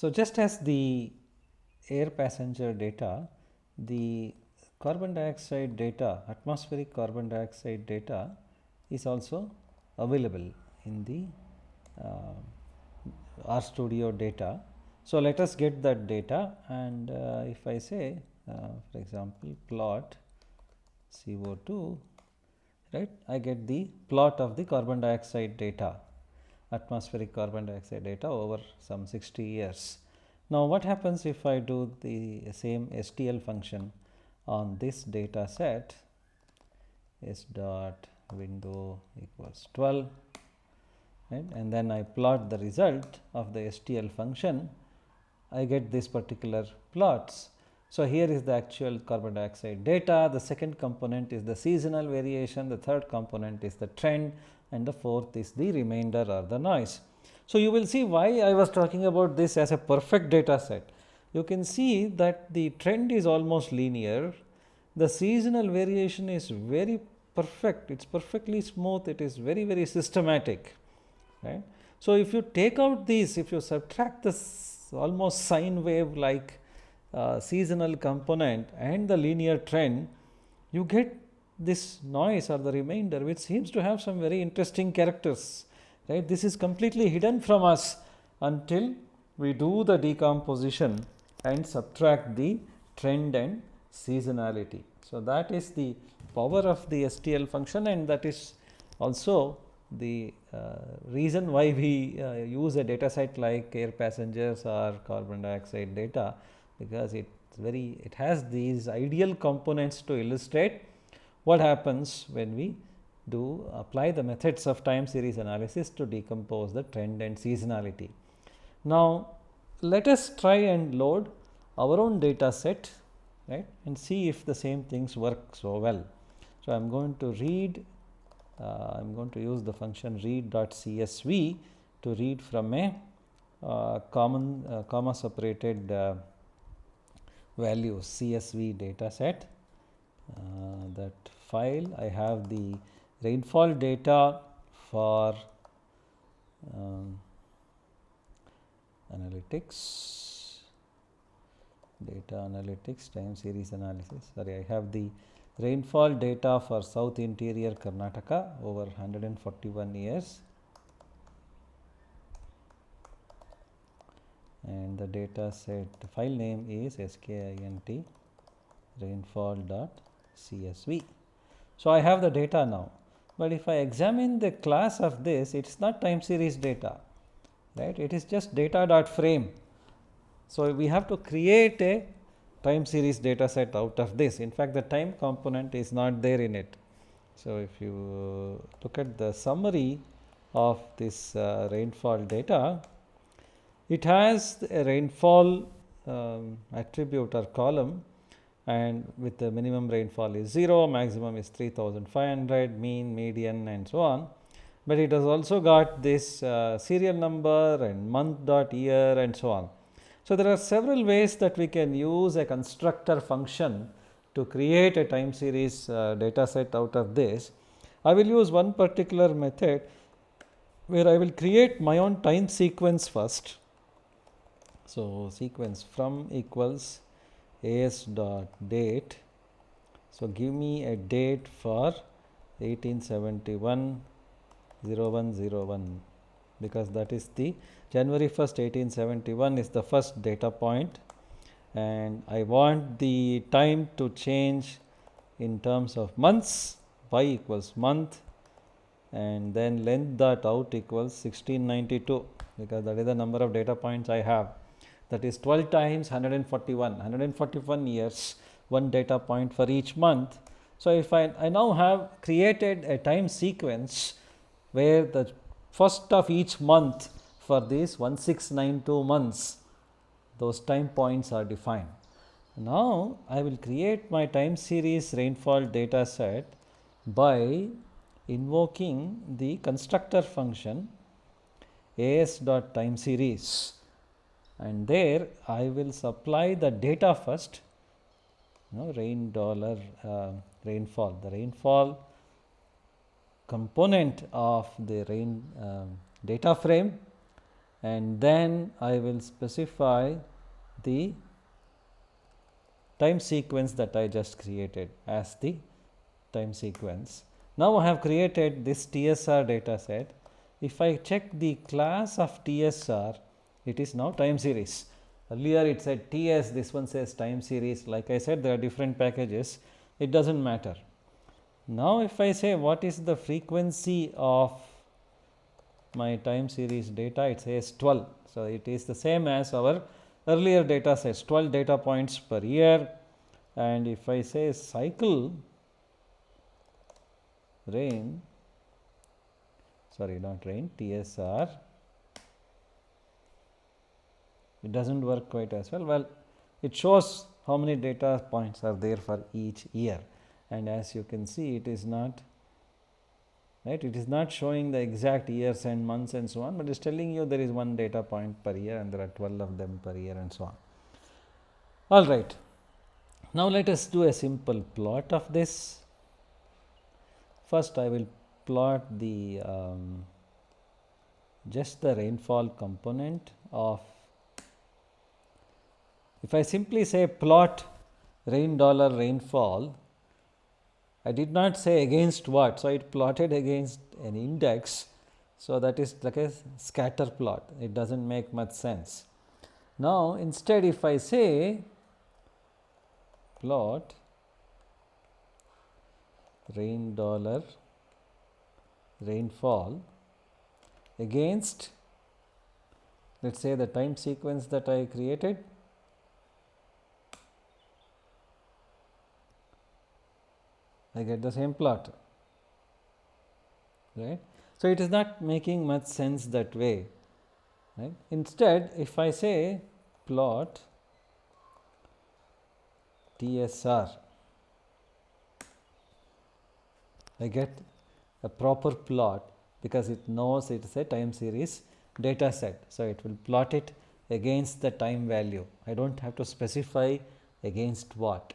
So, just as the air passenger data, the carbon dioxide data, atmospheric carbon dioxide data is also available in the RStudio data. So, let us get that data, and if I say for example plot CO2, right, I get the plot of the carbon dioxide data, atmospheric carbon dioxide data over some 60 years. Now, what happens if I do the same STL function on this data set? S dot window equals 12, right, and then I plot the result of the STL function, I get this particular plots. So, here is the actual carbon dioxide data, the second component is the seasonal variation, the third component is the trend, and the fourth is the remainder or the noise. So, you will see why I was talking about this as a perfect data set. You can see that the trend is almost linear, the seasonal variation is very perfect, it is perfectly smooth, it is very systematic, right. So, if you take out these, if you subtract this almost sine wave like seasonal component and the linear trend, you get this noise or the remainder, which seems to have some very interesting characters, right. This is completely hidden from us until we do the decomposition and subtract the trend and seasonality. So, that is the power of the STL function, and that is also the reason why we use a data set like air passengers or carbon dioxide data, because it has these ideal components to illustrate what happens when we do apply the methods of time series analysis to decompose the trend and seasonality. Now, let us try and load our own data set, right, and see if the same things work so well. So, I am going to read, I am going to use the function read.csv to read from a comma separated values CSV data set. That file, I have the rainfall data for analytics, data analytics, time series analysis. Sorry, I have the rainfall data for South Interior Karnataka over 141 years, and the data set file name is skint rainfall.csv. So, I have the data now, but if I examine the class of this, it is not time series data, right, it is just data.frame. So, we have to create a time series data set out of this. In fact, the time component is not there in it. So, if you look at the summary of this rainfall data, it has a rainfall attribute or column, and with the minimum rainfall is 0, maximum is 3500, mean, median, and so on. But it has also got this serial number and month dot year and so on. So, there are several ways that we can use a constructor function to create a time series data set out of this. I will use one particular method where I will create my own time sequence first. So, sequence from equals as dot date. So, give me a date for 1871 0101, because that is the January 1st 1871 is the first data point, and I want the time to change in terms of months, y equals month, and then length dot out equals 1692, because that is the number of data points I have, that is 12 times 141 years, one data point for each month. So, if I now have created a time sequence where the first of each month for these 1692 months, those time points are defined. Now, I will create my time series rainfall data set by invoking the constructor function as.timeseries, and there I will supply the data first, rainfall, the rainfall component of the rain data frame, and then I will specify the time sequence that I just created as the time sequence. Now I have created this TSR data set. If I check the class of TSR, it is now time series. Earlier it said TS, this one says time series. Like I said, there are different packages, it does not matter. Now if I say what is the frequency of my time series data, it says 12. So it is the same as our earlier data sets, 12 data points per year. And if I say cycle rain, sorry, not rain, TSR, it does not work quite as well. Well, it shows how many data points are there for each year, and as you can see, it is not right, it is not showing the exact years and months and so on, but it is telling you there is one data point per year and there are 12 of them per year and so on. All right, now let us do a simple plot of this. First I will plot the just the rainfall component of, if I simply say plot rain dollar rainfall, I did not say against what, so it plotted against an index. So that is like a scatter plot, it does not make much sense. Now instead if I say plot rain dollar rainfall against, let us say, the time sequence that I created, I get the same plot, right. So it is not making much sense that way, right. Instead if I say plot TSR, I get a proper plot because it knows it is a time series data set. So it will plot it against the time value, I do not have to specify against what,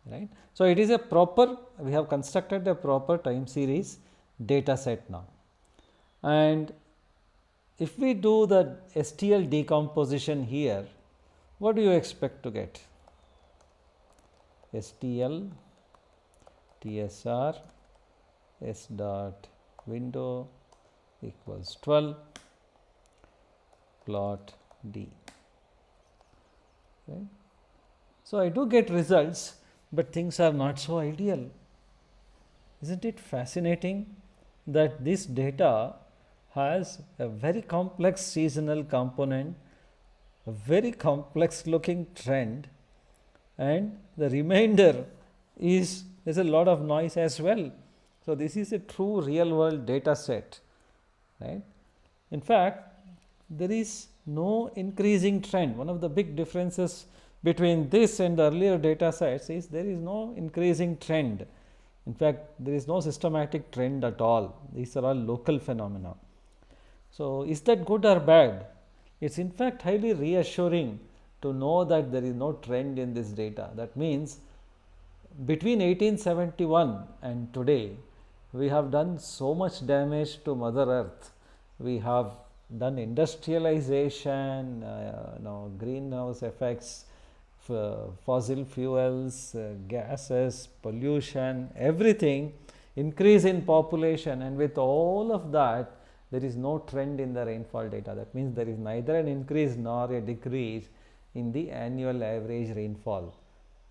right. So it is a proper, we have constructed a proper time series data set now. And if we do the STL decomposition here, what do you expect to get? STL TSR S dot window equals 12 plot D, right. So I do get results, but things are not so ideal. Isn't it fascinating that this data has a very complex seasonal component, a very complex looking trend, and the remainder is there is a lot of noise as well. So this is a true real world data set, right. In fact, there is no increasing trend. One of the big differences between this and the earlier data sets is there is no increasing trend. In fact, there is no systematic trend at all. These are all local phenomena. So is that good or bad? It is in fact highly reassuring to know that there is no trend in this data. That means between 1871 and today, we have done so much damage to Mother Earth. We have done industrialization, greenhouse effects, fossil fuels, gases, pollution, everything, increase in population, and with all of that, there is no trend in the rainfall data. That means there is neither an increase nor a decrease in the annual average rainfall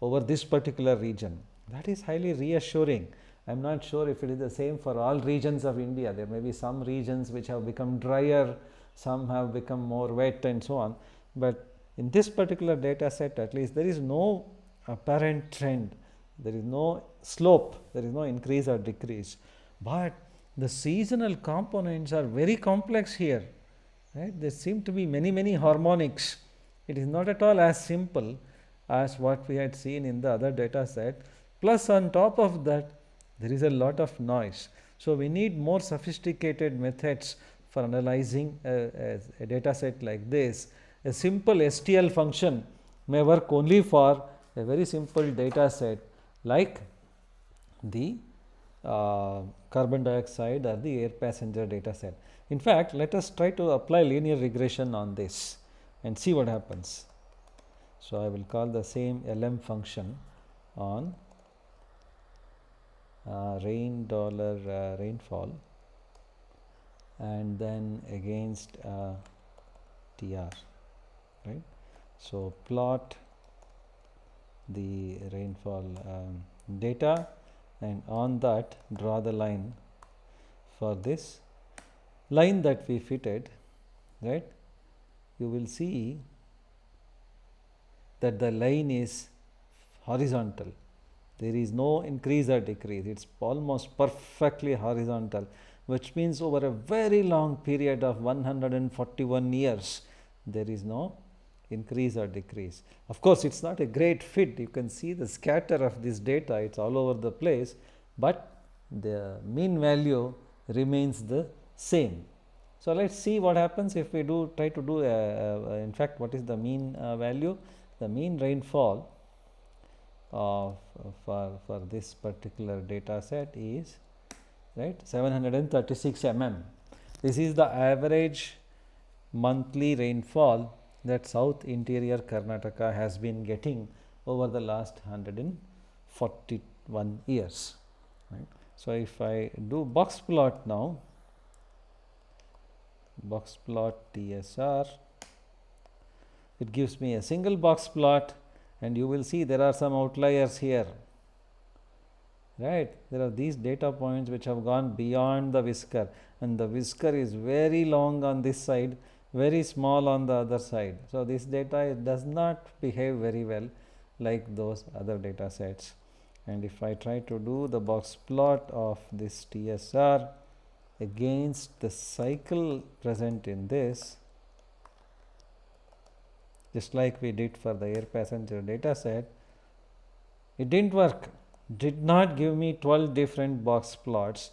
over this particular region. That is highly reassuring. I am not sure if it is the same for all regions of India. There may be some regions which have become drier, some have become more wet and so on, but in this particular data set, at least there is no apparent trend, there is no slope, there is no increase or decrease, but the seasonal components are very complex here, right. There seem to be many harmonics. It is not at all as simple as what we had seen in the other data set, plus on top of that there is a lot of noise. So we need more sophisticated methods for analyzing a data set like this. A simple STL function may work only for a very simple data set like the carbon dioxide or the air passenger data set. In fact, let us try to apply linear regression on this and see what happens. So, I will call the same LM function on rainfall and then against TR, right. So, plot the rainfall data and on that draw the line for this line that we fitted, right. You will see that the line is horizontal. There is no increase or decrease. It is almost perfectly horizontal, which means over a very long period of 141 years, there is no increase or decrease. Of course, it is not a great fit. You can see the scatter of this data, it is all over the place, but the mean value remains the same. So, let us see what happens if we try to do in fact, what is the mean value? The mean rainfall for this particular data set is, right, 736 mm. This is the average monthly rainfall that South Interior Karnataka has been getting over the last 141 years. Right. So, if I do box plot now, box plot TSR, it gives me a single box plot, and you will see there are some outliers here, right. There are these data points which have gone beyond the whisker, and the whisker is very long on this side, very small on the other side. So, this data does not behave very well like those other data sets. And if I try to do the box plot of this TSR against the cycle present in this, just like we did for the air passenger data set, it did not work, did not give me 12 different box plots,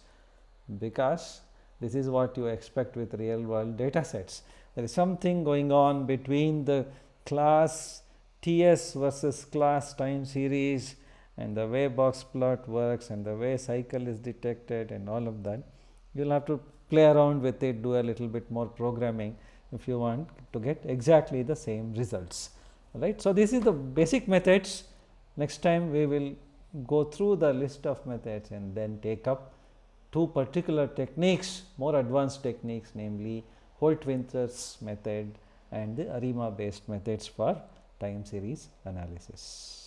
because this is what you expect with real world data sets. There is something going on between the class TS versus class time series and the way box plot works and the way cycle is detected and all of that. You will have to play around with it, do a little bit more programming if you want to get exactly the same results, right. So, this is the basic methods. Next time we will go through the list of methods and then take up two particular techniques, more advanced techniques, namely Holt-Winters method and the ARIMA based methods for time series analysis.